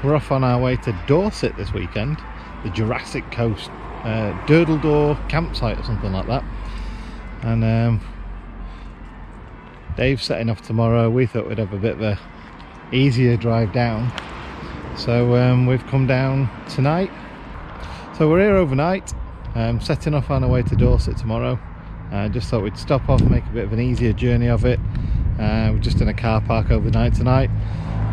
we're off on our way to Dorset this weekend, the Jurassic Coast Door campsite or something like that. And Dave's setting off tomorrow. We thought we'd have a bit of a easier drive down, so we've come down tonight. So we're here overnight, setting off on our way to Dorset tomorrow. Just thought we'd stop off and make a bit of an easier journey of it. We're just in a car park overnight tonight.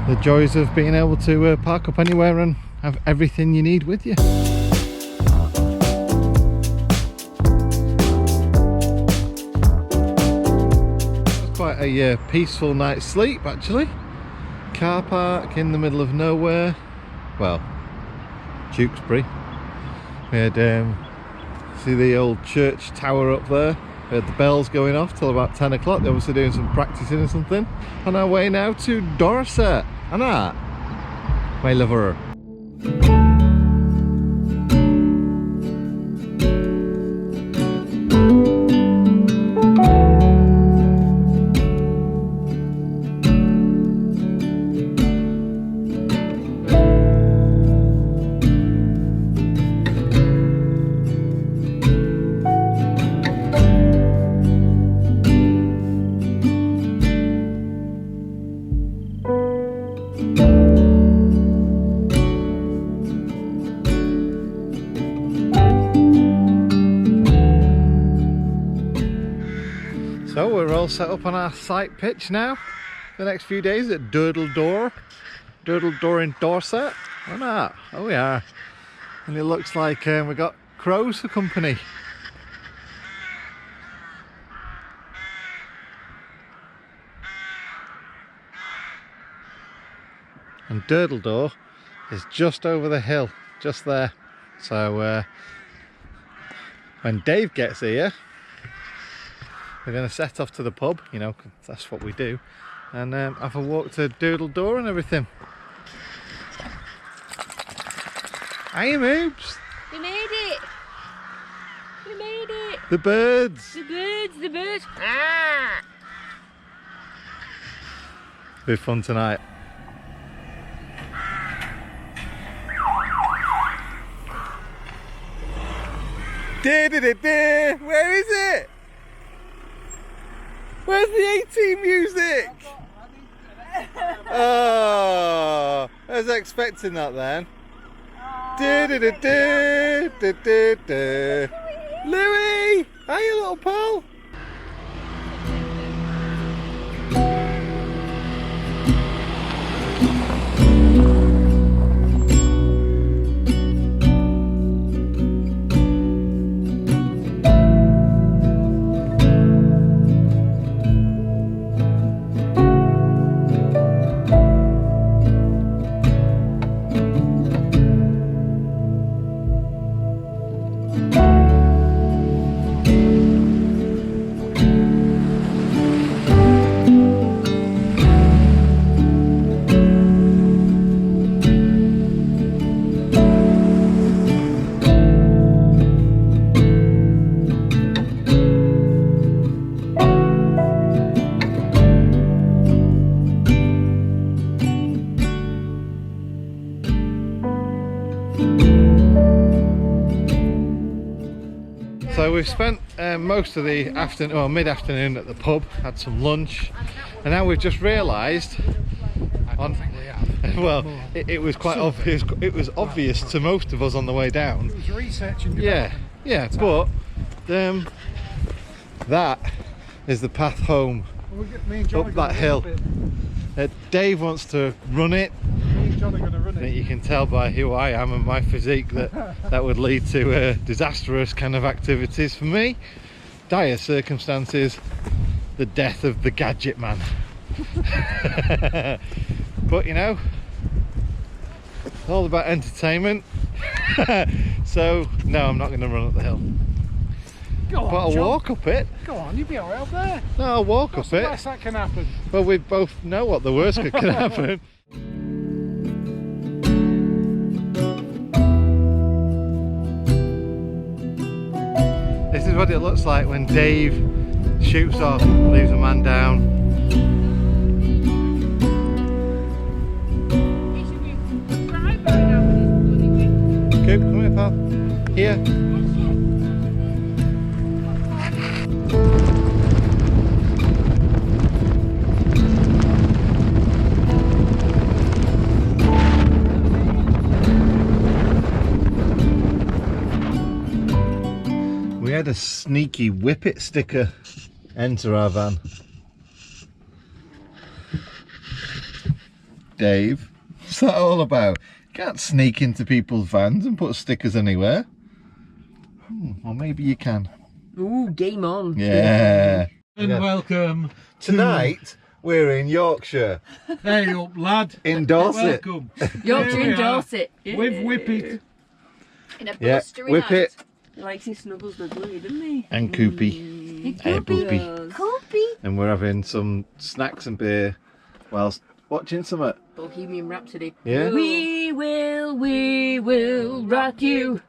The joys of being able to park up anywhere and have everything you need with you. It was quite a peaceful night's sleep actually. Car park in the middle of nowhere. Well, Tewkesbury. We had see the old church tower up there. We had the bells going off till about 10 o'clock. They're obviously doing some practicing or something. On our way now to Dorset. Anna, my lover. So we're all set up on our site pitch now the next few days at Door in Dorset. Oh no, oh we are. And it looks like we got crows for company. And Door is just over the hill, just there. So when Dave gets here, we're going to set off to the pub, you know, 'cause that's what we do, and have a walk to Door and everything. Hiya, Moobs! We made it! We made it! The birds! The birds! The birds! Ah! Be fun tonight. Where is it? Where's the 18 music? Oh, I was expecting that then. Louis! Hiya, little pal! So we've spent most of the afternoon, or mid-afternoon at the pub, had some lunch, and now we've just realised, well, it was quite obvious. It was obvious to most of us on the way down. It was researching. Yeah, but that is the path home up that hill. Dave wants to run it. Me and John are going to run it. You can tell by who I am and my physique that would lead to disastrous kind of activities for me. Dire circumstances, the death of the Gadget man. But you know, it's all about entertainment. So no, I'm not going to run up the hill. Go on, but I'll John. walk up it. Go on, you'll be alright up there. No, I'll walk What's up the it. worst that can happen? Well, we both know what the worst that can happen. This is what it looks like when Dave shoots off, leaves a man down. He should be Coop, come here, pal. Here. We had a sneaky Whippet sticker enter our van. Dave, what's that all about? You can't sneak into people's vans and put stickers anywhere. Or maybe you can. Ooh, game on. Yeah. And welcome. Tonight we're in Yorkshire. Hey up, lad. In Dorset. Welcome. Yorkshire Here we and are Dorset. With Whippet. In a Yeah, blustery Whippet. night. He likes his snuggles snugly, doesn't he? And Coopy. Hey, Boopy. Coopy. And we're having some snacks and beer whilst watching something. Bohemian Rhapsody. Yeah. We will rock you.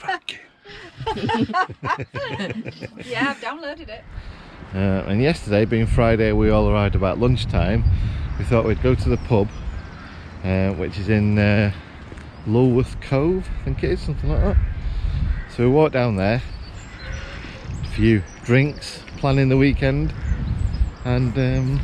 Rock you. Yeah, I've downloaded it. And yesterday, being Friday, we all arrived about lunchtime. We thought we'd go to the pub, which is in Lulworth Cove, I think it is, something like that. So we walked down there, a few drinks, planning the weekend, and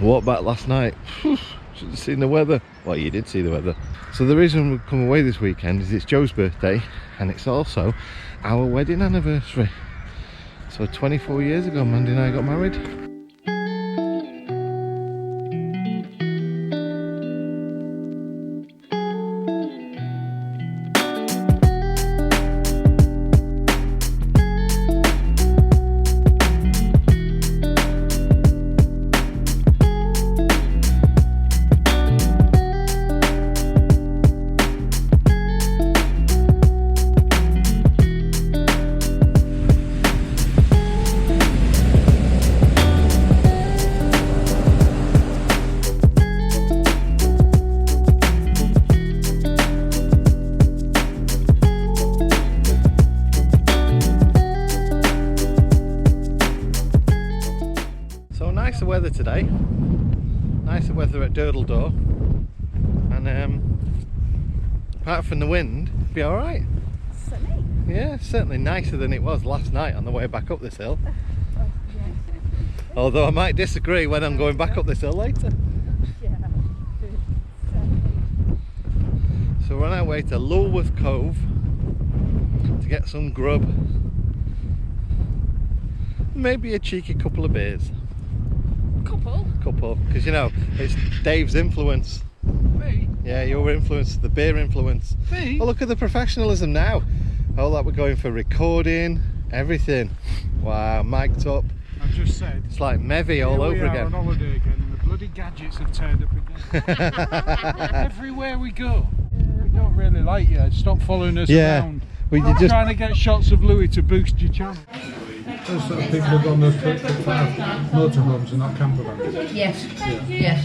walked back last night. Should have seen the weather. Well, you did see the weather. So the reason we've come away this weekend is it's Joe's birthday, and it's also our wedding anniversary. So 24 years ago, Mandy and I got married. Nicer weather today, nicer weather at Durdledore, and apart from the wind, it'll be alright. Sunny. Yeah, certainly nicer than it was last night on the way back up this hill. Although I might disagree when I'm going back up this hill later. So we're on our way to Lulworth Cove to get some grub, maybe a cheeky couple of beers. Couple, because you know it's Dave's influence. Me? Yeah, your influence, the beer influence. Me? Oh, look at the professionalism now. Oh, that we're going for recording, everything. Wow, mic'd up. I've just said. It's like Mevy all over Here we are again. on holiday again, and the bloody gadgets have turned up again. Everywhere we go. We don't really like you. Stop following us around. we Stop just trying to get shots of Louis to boost your channel. Those sort of people have on those motorhomes and not campervans. Yes, yes.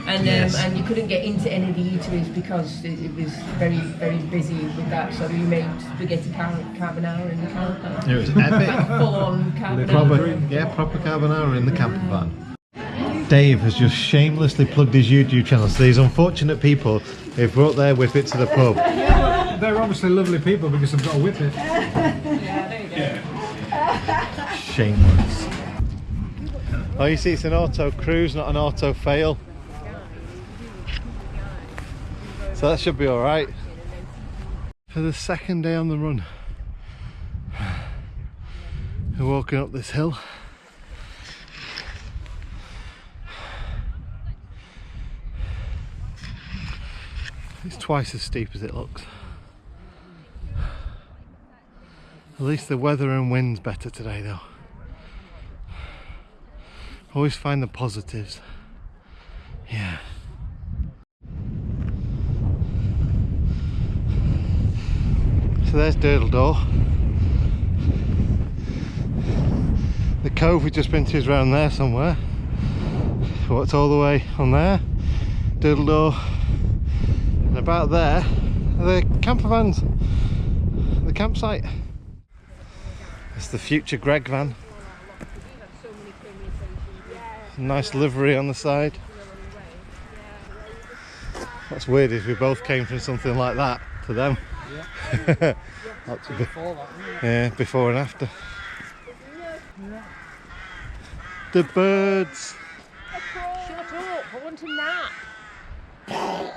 And you couldn't get into any of the eateries because it was very, very busy with that. So we made spaghetti carbonara in the camper. it was epic. Full on carbonara. Proper carbonara in the camper van. Dave has just shamelessly plugged his YouTube channel. So these unfortunate people who've brought their Whippet to the pub. They're obviously lovely people because they've got a Whippet. Shameless. Oh, you see, it's an auto cruise, not an auto fail. So that should be all right. For the second day on the run, we're walking up this hill. It's twice as steep as it looks. At least the weather and wind's better today though. Always find the positives. Yeah. So there's Durdledore. The cove we've just been to is around there somewhere. What's all the way on there? Durdledore. And about there are the camper vans. The campsite. It's the future Greg van. Nice livery on the side. What's weird is we both came from something like that to them. Yeah. Lots of Before that, wasn't it? yeah, before and after. The birds. Shut up, I want a nap. Oh,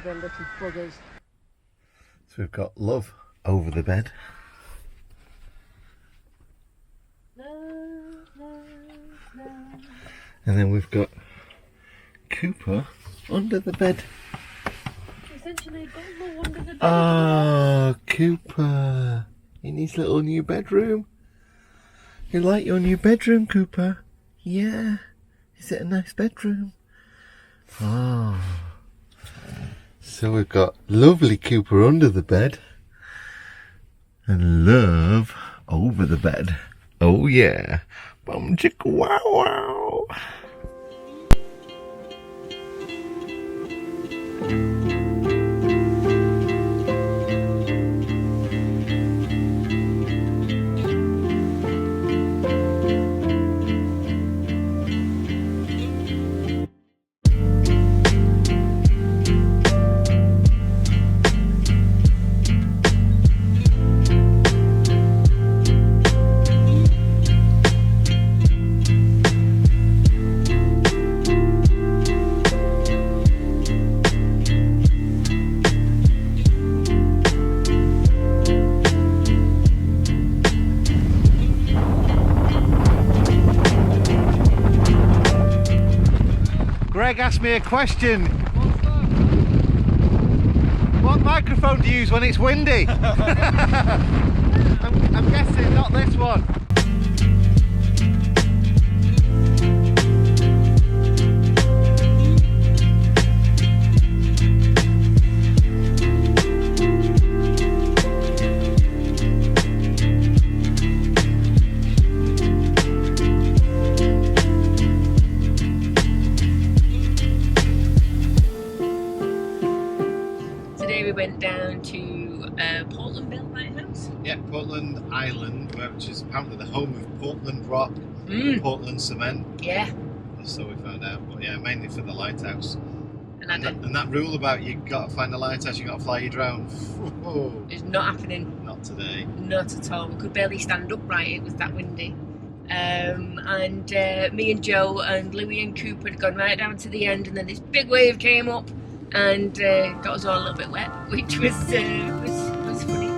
the little buggers. So we've got Love over the bed. And then we've got Cooper under the bed. Essentially, Bumble under the bed. Ah, Cooper in his little new bedroom. You like your new bedroom, Cooper? Yeah. Is it a nice bedroom? Ah. So we've got lovely Cooper under the bed and Love over the bed. Oh yeah. Bum chicka wow wow. Greg asked me a question. What microphone do you use when it's windy? I'm guessing not this one. We went down to Portland Bill Lighthouse. Yeah, Portland Island, which is apparently the home of Portland Rock, Portland Cement. Yeah. So we found out, but yeah, mainly for the lighthouse. And that rule about you got to find the lighthouse, you got to fly your drone. it's not happening. Not today. Not at all. We could barely stand upright. It was that windy. And me and Joe and Louie and Cooper had gone right down to the end, and then this big wave came up and got us all a little bit wet, which was funny.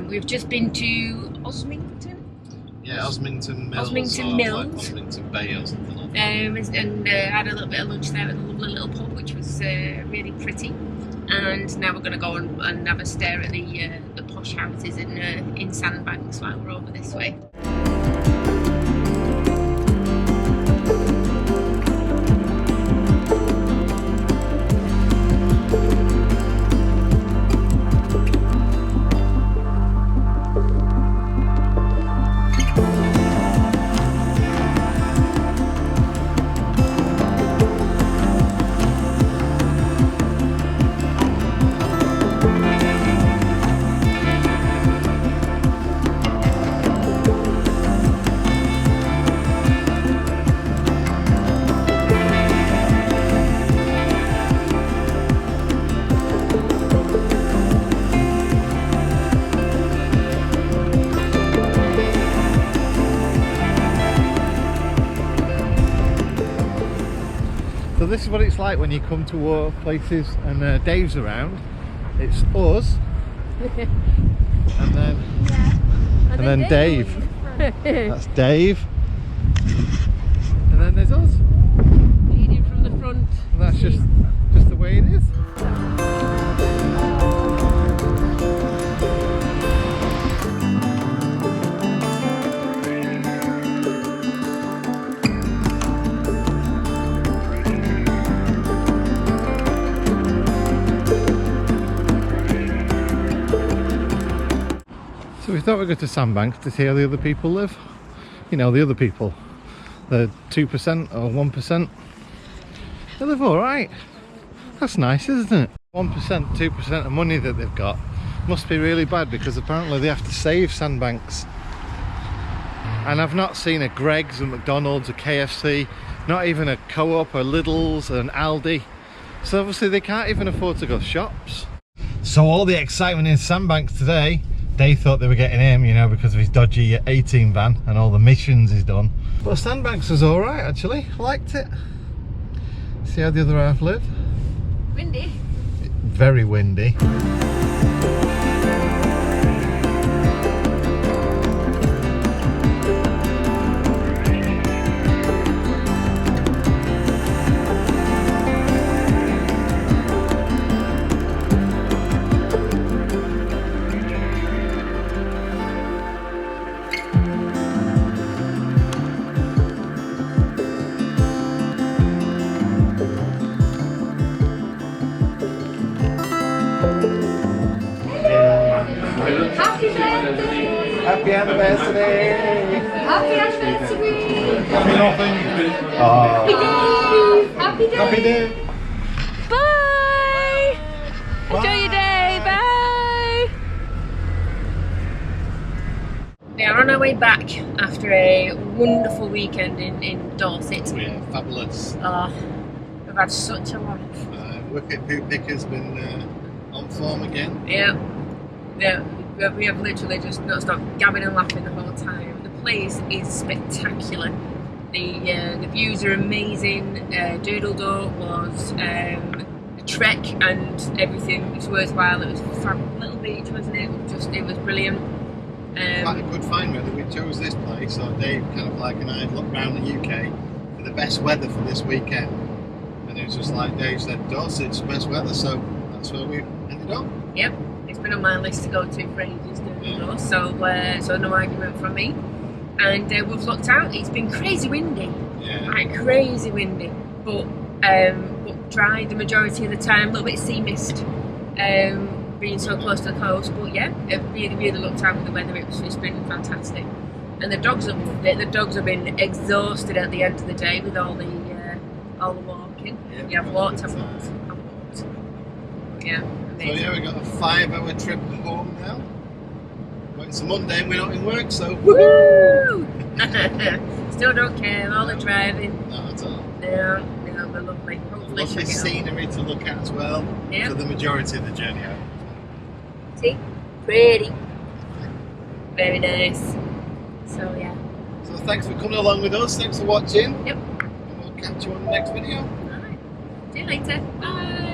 We've just been to Osmington. Yeah, Osmington Mills. Osmington or Mills. Like Osmington Bay or something like that. And had a little bit of lunch there at a lovely little pub, which was really pretty. And now we're going to go and have a stare at the posh houses in Sandbanks while we're over this way. So this is what it's like when you come to water places and Dave's around. It's us, and then Dave. That's Dave, and then there's us. Leading from the front. And that's just the way it is. So we thought we'd go to Sandbanks to see how the other people live. You know, the other people, the 2% or 1%. They live alright. That's nice, isn't it? 1%, 2% of money that they've got must be really bad, because apparently they have to save Sandbanks. And I've not seen a Greggs, a McDonald's, a KFC, not even a Co-op, a Lidl's, an Aldi. So obviously they can't even afford to go shops. So all the excitement in Sandbanks today, Dave thought they were getting him, you know, because of his dodgy 18 van and all the missions he's done. But Sandbanks was alright actually, I liked it. See how the other half live? Windy. Very windy. Happy anniversary! Happy anniversary! Happy nothing! Happy day! Happy day! Bye! Enjoy your day, bye! We are on our way back after a wonderful weekend in Dorset. Yeah, fabulous. We've had such a laugh. Whippet Poo Picker's been on form again. Yeah. We have literally just not stopped gabbing and laughing the whole time. The place is spectacular. The views are amazing. Doodledore was a trek, and everything was worthwhile. It was a fun little beach, wasn't it? It was brilliant. Quite a good find really. We chose this place, so Dave kind of like and I had looked around the UK for the best weather for this weekend, and it was just like Dave said, Dorset's best weather, so that's where we ended up. Yep. It's been on my list to go to for ages, so no argument from me. And we've looked out. It's been crazy windy, like crazy windy, but dry the majority of the time. A little bit of sea mist, being so close to the coast. But yeah, it really looked out with the weather. It's been fantastic, and the dogs have loved it. The dogs have been exhausted at the end of the day with all the walking. Yeah, I've walked. Yeah. So yeah, we got a 5-hour trip home now. But it's a Monday and we're not in work, so woohoo! Still don't care, all the driving. Not at all. No, they're lovely. Hopefully lovely scenery to look at as well. Yeah. For the majority of the journey home. See? Pretty. Very nice. So yeah. So thanks for coming along with us, thanks for watching. Yep. And we'll catch you on the next video. Alright. See you later. Bye.